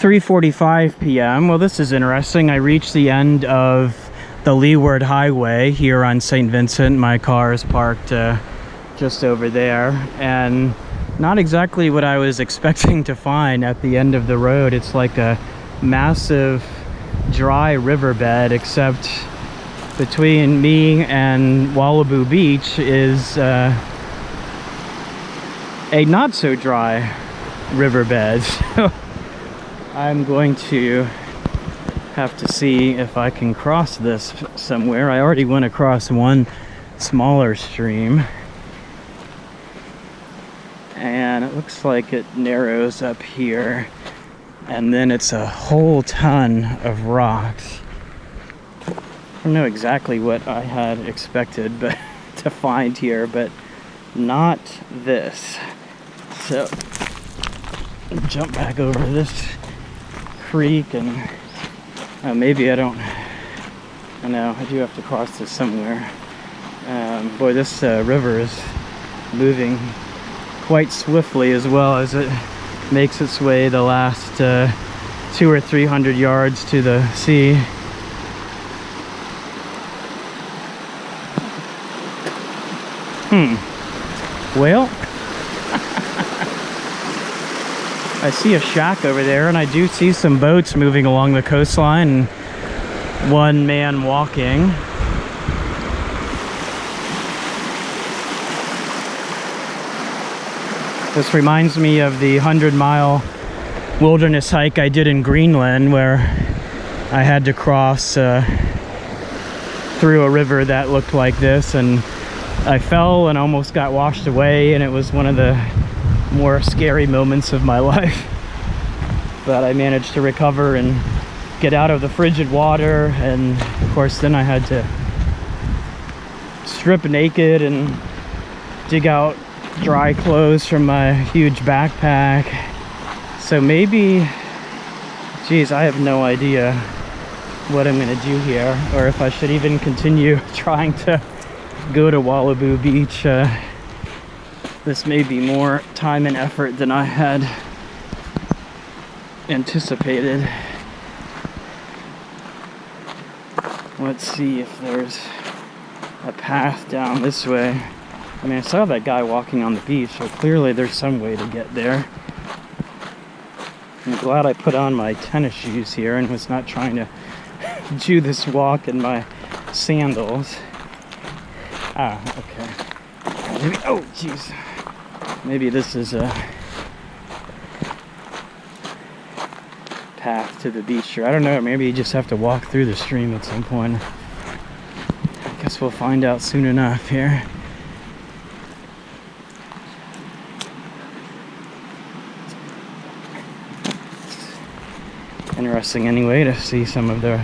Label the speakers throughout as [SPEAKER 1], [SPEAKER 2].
[SPEAKER 1] 3:45 p.m. Well, this is interesting. I reached the end of the Leeward Highway here on St. Vincent. My car is parked just over there, and not exactly what I was expecting to find at the end of the road. It's like a massive dry riverbed, except between me and Wallibou Beach is a not so dry riverbed. So I'm going to have to see if I can cross this somewhere. I already went across one smaller stream, and it looks like it narrows up here, and then it's a whole ton of rocks. I don't know exactly what I had expected but to find here, but not this. So jump back over this creek, and maybe I don't know, I do have to cross this somewhere. Boy, this river is moving quite swiftly, as well as it makes its way the last 200 or 300 yards to the sea. Well, I see a shack over there, and I do see some boats moving along the coastline and one man walking. This reminds me of the 100-mile wilderness hike I did in Greenland, where I had to cross through a river that looked like this, and I fell and almost got washed away, and it was one of the more scary moments of my life. But I managed to recover and get out of the frigid water, and of course then I had to strip naked and dig out dry clothes from my huge backpack. So maybe, geez, I have no idea what I'm gonna do here, or if I should even continue trying to go to Wallibou Beach. This may be more time and effort than I had anticipated. Let's see if there's a path down this way. I mean, I saw that guy walking on the beach, so clearly there's some way to get there. I'm glad I put on my tennis shoes here and was not trying to do this walk in my sandals. Ah, okay. Maybe, oh, jeez. Maybe this is a path to the beach here. I don't know, maybe you just have to walk through the stream at some point. I guess we'll find out soon enough here. It's interesting anyway to see some of the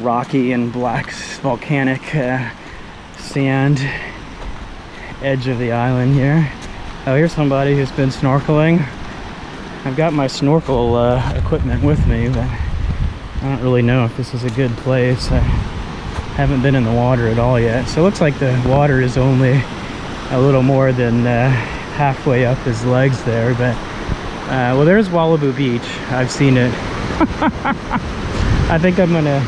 [SPEAKER 1] rocky and black volcanic sand edge of the island here. Oh, here's somebody who's been snorkeling. I've got my snorkel equipment with me, but I don't really know if this is a good place. I haven't been in the water at all yet. So it looks like the water is only a little more than halfway up his legs there, but well, there's Wallibou Beach. I've seen it. I think I'm gonna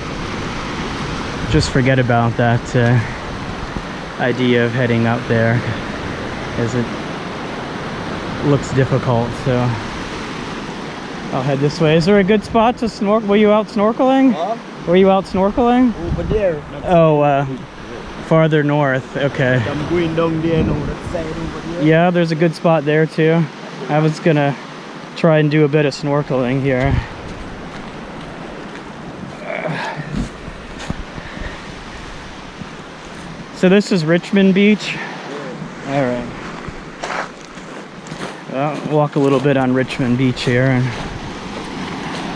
[SPEAKER 1] just forget about that idea of heading up there, as it looks difficult. So I'll head this way. Is there a good spot to snorkel? Were you out snorkeling? Huh? Were you out snorkeling? Over there. Oh, farther north. Okay. I'm going down there, no, that side over there. Yeah, there's a good spot there too. I was gonna try and do a bit of snorkeling here. So this is Richmond Beach? Yeah. All right. Well, walk a little bit on Richmond Beach here and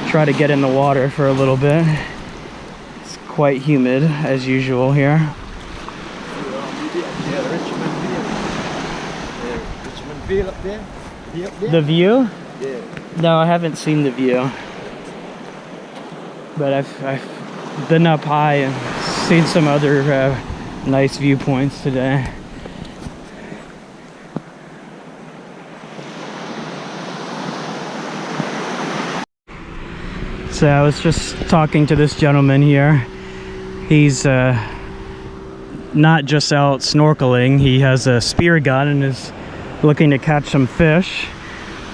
[SPEAKER 1] try to get in the water for a little bit. It's quite humid as usual here. Richmond up there? The view? Yeah. No, I haven't seen the view. But I've been up high and seen some other nice viewpoints today. So I was just talking to this gentleman here. He's not just out snorkeling, he has a spear gun and is looking to catch some fish,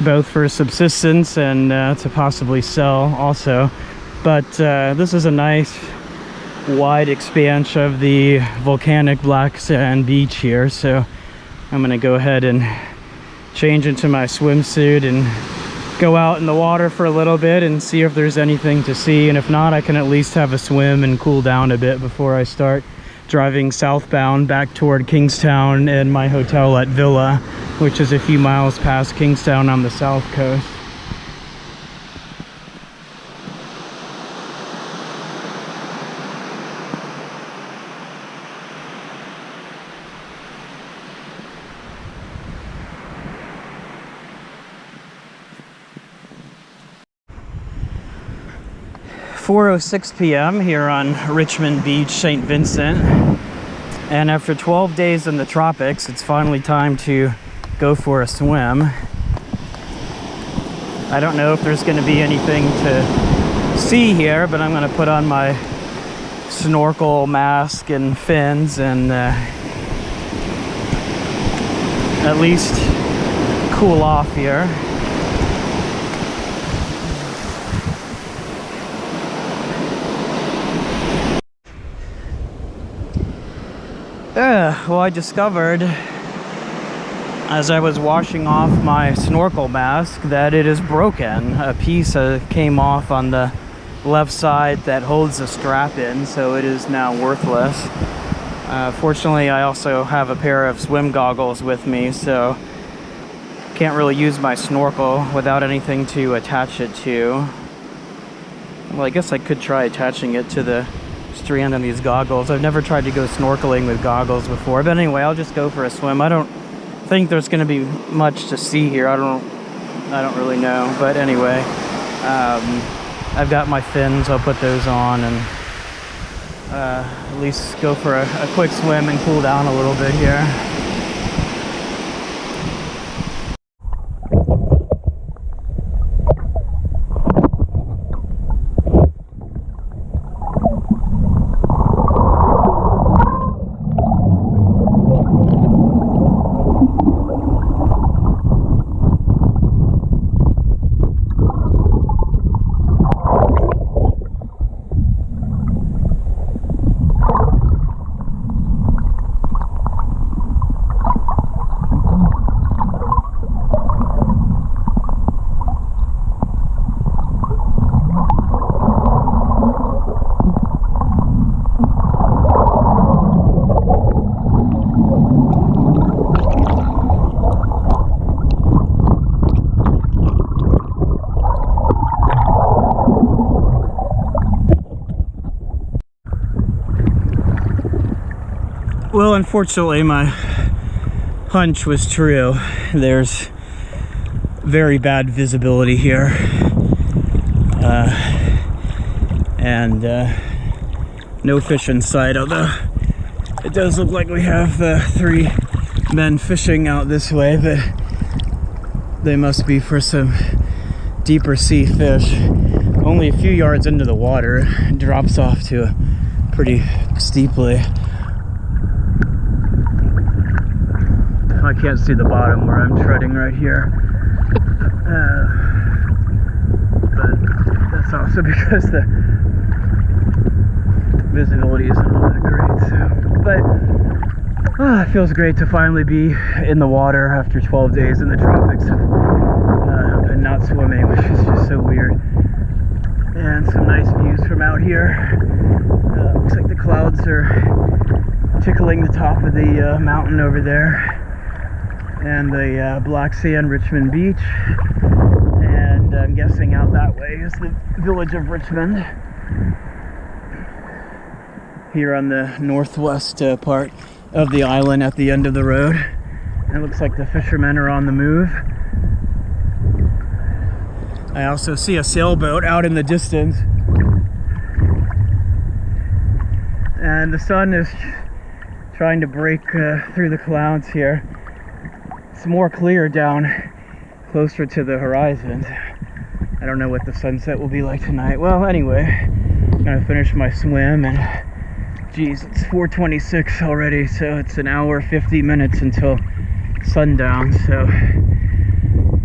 [SPEAKER 1] both for subsistence and to possibly sell also. But this is a nice wide expanse of the volcanic black sand beach here, so I'm gonna go ahead and change into my swimsuit and go out in the water for a little bit and see if there's anything to see, and if not, I can at least have a swim and cool down a bit before I start driving southbound back toward Kingstown and my hotel at Villa, which is a few miles past Kingstown on the south coast. .4:06 p.m. here on Richmond Beach, St. Vincent, and after 12 days in the tropics, it's finally time to go for a swim. I don't know if there's going to be anything to see here, but I'm going to put on my snorkel mask and fins and at least cool off here. Well, I discovered as I was washing off my snorkel mask that it is broken. A piece came off on the left side that holds the strap in, so it is now worthless. Fortunately, I also have a pair of swim goggles with me, so can't really use my snorkel without anything to attach it to. Well, I guess I could try attaching it to the strand on these goggles. I've never tried to go snorkeling with goggles before, but anyway, I'll just go for a swim. I don't think there's going to be much to see here. I don't really know, but anyway, I've got my fins. I'll put those on and at least go for a quick swim and cool down a little bit here. Well, unfortunately, my hunch was true. There's very bad visibility here, and no fish in sight, although it does look like we have 3 men fishing out this way, but they must be for some deeper sea fish. Only a few yards into the water, it drops off to pretty steeply. I can't see the bottom where I'm treading right here, but that's also because the visibility isn't all that great. So, but it feels great to finally be in the water after 12 days in the tropics and not swimming, which is just so weird. And some nice views from out here. Looks like the clouds are tickling the top of the mountain over there, and the black sand Richmond Beach, and I'm guessing out that way is the village of Richmond, here on the northwest part of the island at the end of the road. And it looks like the fishermen are on the move. I also see a sailboat out in the distance, and the sun is trying to break through the clouds here. It's more clear down closer to the horizon. I don't know what the sunset will be like tonight. Well, anyway, I'm gonna finish my swim, and geez, it's 4:26 already, so it's an hour 50 minutes until sundown, so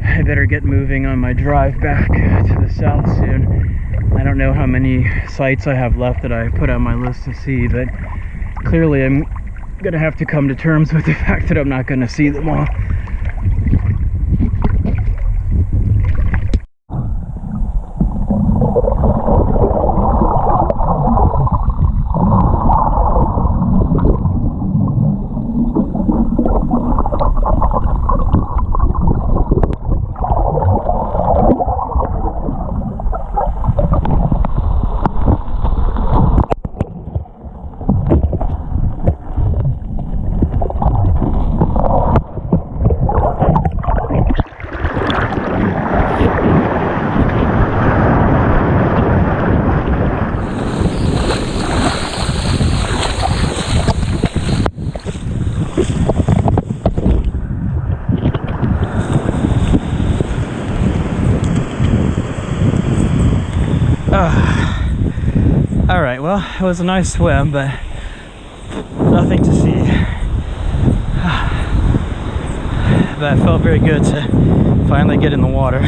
[SPEAKER 1] I better get moving on my drive back to the south soon. I don't know how many sites I have left that I put on my list to see, but clearly I'm gonna have to come to terms with the fact that I'm not gonna see them all. Alright, well, it was a nice swim, but nothing to see. But it felt very good to finally get in the water.